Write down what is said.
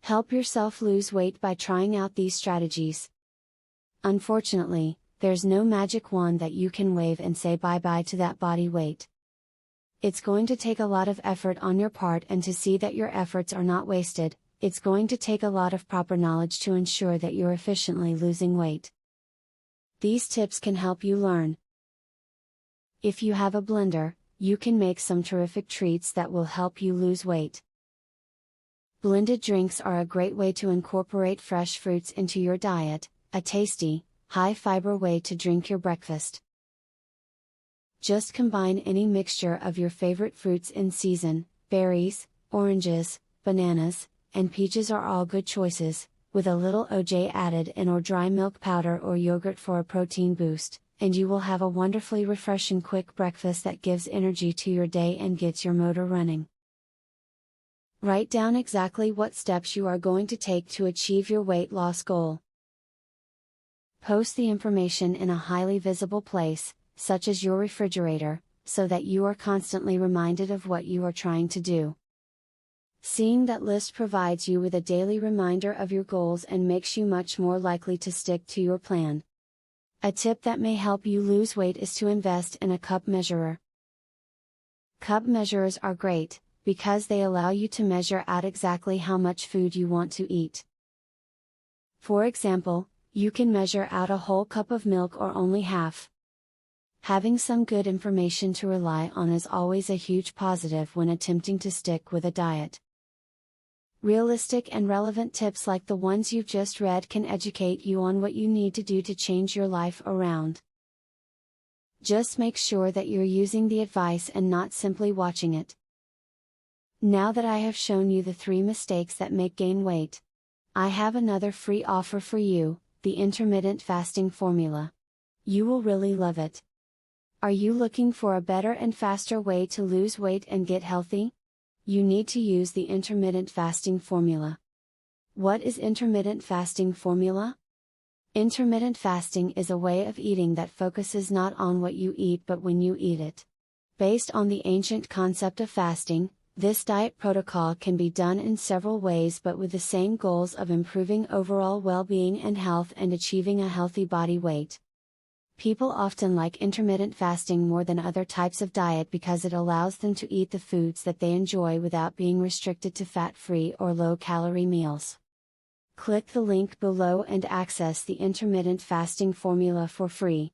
Help yourself lose weight by trying out these strategies. Unfortunately, there's no magic wand that you can wave and say bye-bye to that body weight. It's going to take a lot of effort on your part, and to see that your efforts are not wasted, it's going to take a lot of proper knowledge to ensure that you're efficiently losing weight. These tips can help you learn. If you have a blender, you can make some terrific treats that will help you lose weight. Blended drinks are a great way to incorporate fresh fruits into your diet, a tasty, high-fiber way to drink your breakfast. Just combine any mixture of your favorite fruits in season. Berries, oranges, bananas, and peaches are all good choices, with a little OJ added in, or dry milk powder or yogurt for a protein boost, and you will have a wonderfully refreshing quick breakfast that gives energy to your day and gets your motor running. Write down exactly what steps you are going to take to achieve your weight loss goal. Post the information in a highly visible place, such as your refrigerator, so that you are constantly reminded of what you are trying to do. Seeing that list provides you with a daily reminder of your goals and makes you much more likely to stick to your plan. A tip that may help you lose weight is to invest in a cup measurer. Cup measurers are great, because they allow you to measure out exactly how much food you want to eat. For example, you can measure out a whole cup of milk or only half. Having some good information to rely on is always a huge positive when attempting to stick with a diet. Realistic and relevant tips like the ones you've just read can educate you on what you need to do to change your life around. Just make sure that you're using the advice and not simply watching it. Now that I have shown you the 3 mistakes that make gain weight, I have another free offer for you, the intermittent fasting formula. You will really love it. Are you looking for a better and faster way to lose weight and get healthy? You need to use the intermittent fasting formula. What is intermittent fasting formula? Intermittent fasting is a way of eating that focuses not on what you eat but when you eat it. Based on the ancient concept of fasting, this diet protocol can be done in several ways but with the same goals of improving overall well-being and health and achieving a healthy body weight. People often like intermittent fasting more than other types of diet because it allows them to eat the foods that they enjoy without being restricted to fat-free or low-calorie meals. Click the link below and access the intermittent fasting formula for free.